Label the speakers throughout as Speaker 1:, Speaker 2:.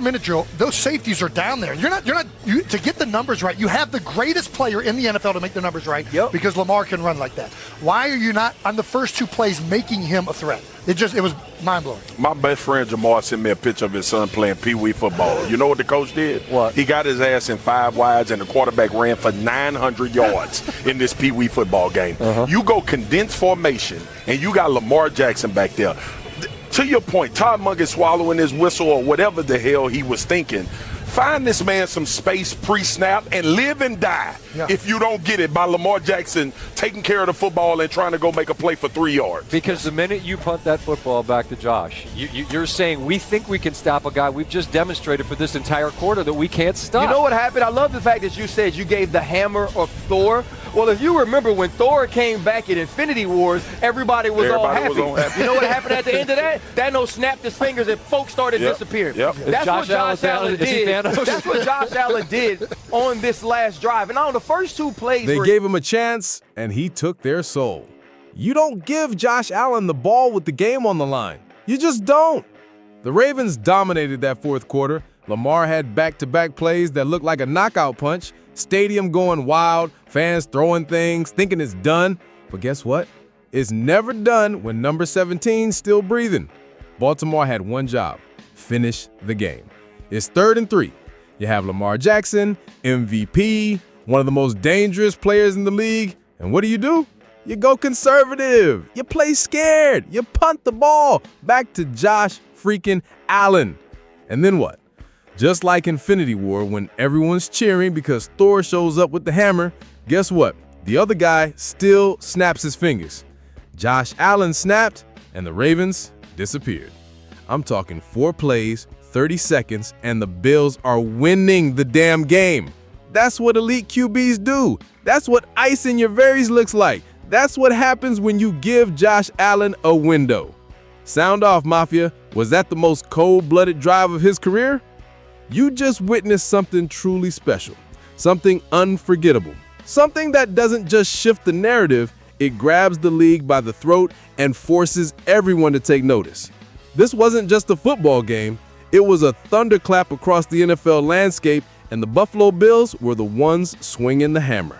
Speaker 1: minute drill, those safeties are down there. To get the numbers right, you have the greatest player in the NFL to make the numbers right because Lamar can run like that. Why are you not, on the first 2 plays, making him a threat? It was mind-blowing.
Speaker 2: My best friend Jamar sent me a picture of his son playing Pee-wee football. You know what the coach did?
Speaker 3: What?
Speaker 2: He got his ass in 5 wides, and the quarterback ran for 900 yards in this Pee-wee football game. You go condensed formation, and you got Lamar Jackson back there. To your point, Todd Monken swallowing his whistle or whatever the hell he was thinking. Find this man some space pre-snap and live and die if you don't get it by Lamar Jackson taking care of the football and trying to go make a play for 3 yards.
Speaker 3: Because the minute you punt that football back to Josh, you're saying we think we can stop a guy we've just demonstrated for this entire quarter that we can't stop.
Speaker 4: You know what happened? I love the fact that you said you gave the hammer of Thor. Well, if you remember when Thor came back in Infinity Wars, everybody was all happy. You know what happened at the end of that? Thanos snapped his fingers and folks started disappearing. That's what Josh Allen did. That's what Josh Allen did on this last drive. And on the first 2 plays,
Speaker 5: they gave him a chance, and he took their soul. You don't give Josh Allen the ball with the game on the line. You just don't. The Ravens dominated that fourth quarter. Lamar had back-to-back plays that looked like a knockout punch. Stadium going wild, fans throwing things, thinking it's done. But guess what? It's never done when number 17's still breathing. Baltimore had one job: finish the game. It's 3rd and 3. You have Lamar Jackson, MVP, one of the most dangerous players in the league. And what do? You go conservative. You play scared. You punt the ball back to Josh freaking Allen. And then what? Just like Infinity War, when everyone's cheering because Thor shows up with the hammer, guess what? The other guy still snaps his fingers. Josh Allen snapped, and the Ravens disappeared. I'm talking 4 plays, 30 seconds, and the Bills are winning the damn game. That's what elite QBs do. That's what ice in your veins looks like. That's what happens when you give Josh Allen a window. Sound off, Mafia. Was that the most cold-blooded drive of his career? You just witnessed something truly special, something unforgettable, something that doesn't just shift the narrative, it grabs the league by the throat and forces everyone to take notice. This wasn't just a football game, it was a thunderclap across the NFL landscape, and the Buffalo Bills were the ones swinging the hammer.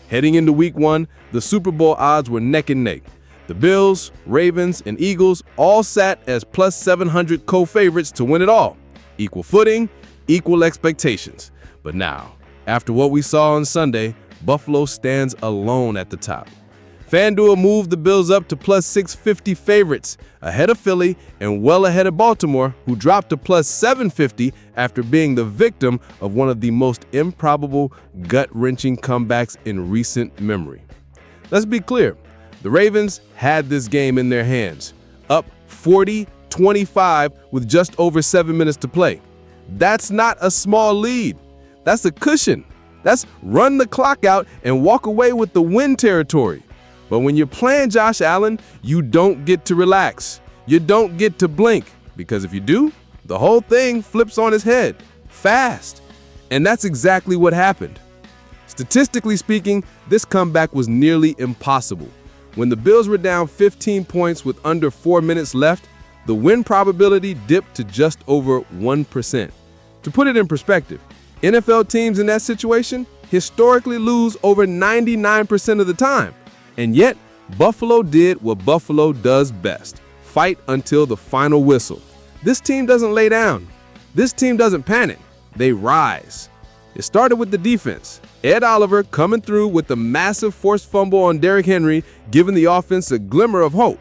Speaker 5: Heading into Week 1, the Super Bowl odds were neck and neck. The Bills, Ravens, and Eagles all sat as plus 700 co-favorites to win it all. Equal footing, equal expectations. But now, after what we saw on Sunday, Buffalo stands alone at the top. FanDuel moved the Bills up to plus 650 favorites, ahead of Philly and well ahead of Baltimore, who dropped to plus 750 after being the victim of one of the most improbable, gut-wrenching comebacks in recent memory. Let's be clear, the Ravens had this game in their hands, up 40-25 with just over 7 minutes to play. That's not a small lead. That's a cushion. That's run the clock out and walk away with the win territory. But when you're playing Josh Allen, you don't get to relax. You don't get to blink, because if you do, the whole thing flips on its head, fast. And that's exactly what happened. Statistically speaking, this comeback was nearly impossible. When the Bills were down 15 points with under 4 minutes left, the win probability dipped to just over 1%. To put it in perspective, NFL teams in that situation historically lose over 99% of the time. And yet, Buffalo did what Buffalo does best: fight until the final whistle. This team doesn't lay down. This team doesn't panic. They rise. It started with the defense. Ed Oliver coming through with the massive forced fumble on Derrick Henry, giving the offense a glimmer of hope.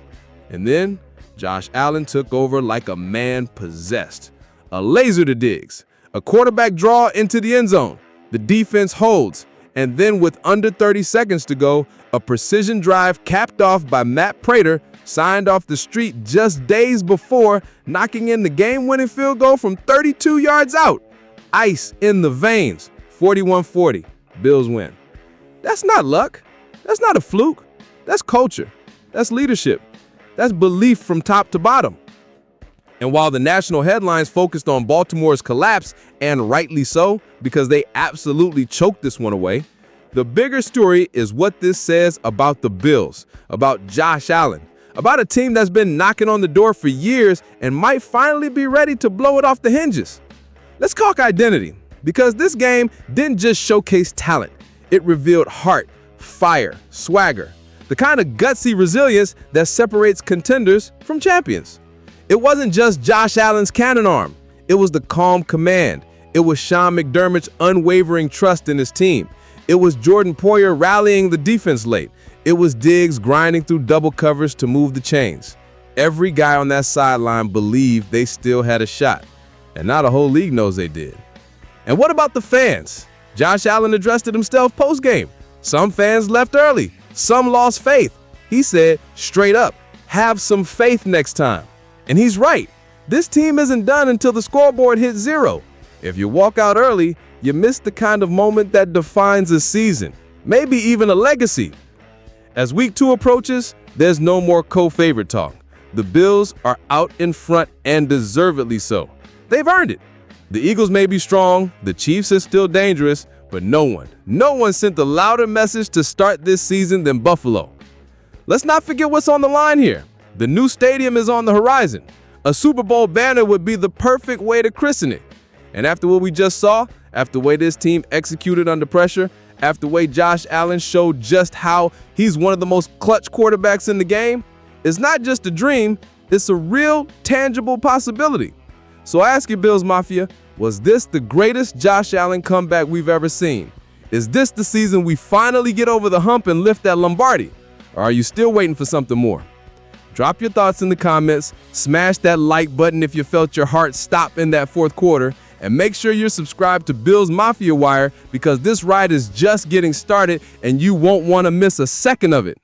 Speaker 5: And then, Josh Allen took over like a man possessed. A laser to Diggs. A quarterback draw into the end zone. The defense holds. And then with under 30 seconds to go, a precision drive capped off by Matt Prater, signed off the street just days before, knocking in the game-winning field goal from 32 yards out. Ice in the veins. 41-40. Bills win. That's not luck. That's not a fluke. That's culture. That's leadership. That's belief from top to bottom. And while the national headlines focused on Baltimore's collapse, and rightly so, because they absolutely choked this one away, the bigger story is what this says about the Bills, about Josh Allen, about a team that's been knocking on the door for years and might finally be ready to blow it off the hinges. Let's talk identity, because this game didn't just showcase talent. It revealed heart, fire, swagger, the kind of gutsy resilience that separates contenders from champions. It wasn't just Josh Allen's cannon arm. It was the calm command. It was Sean McDermott's unwavering trust in his team. It was Jordan Poyer rallying the defense late. It was Diggs grinding through double covers to move the chains. Every guy on that sideline believed they still had a shot. And now the whole league knows they did. And what about the fans? Josh Allen addressed it himself post-game. Some fans left early. Some lost faith. He said, straight up, have some faith next time. And he's right. This team isn't done until the scoreboard hits 0. If you walk out early, you miss the kind of moment that defines a season, maybe even a legacy. As week 2 approaches, there's no more co-favorite talk. The Bills are out in front, and deservedly so. They've earned it. The Eagles may be strong, the Chiefs are still dangerous, but no one sent a louder message to start this season than Buffalo. Let's not forget what's on the line here. The new stadium is on the horizon. A Super Bowl banner would be the perfect way to christen it. And after what we just saw, after the way this team executed under pressure, after the way Josh Allen showed just how he's one of the most clutch quarterbacks in the game, it's not just a dream, it's a real, tangible possibility. So I ask you, Bills Mafia, was this the greatest Josh Allen comeback we've ever seen? Is this the season we finally get over the hump and lift that Lombardi? Or are you still waiting for something more? Drop your thoughts in the comments, smash that like button if you felt your heart stop in that fourth quarter, and make sure you're subscribed to Bills Mafia Wire, because this ride is just getting started and you won't want to miss a second of it.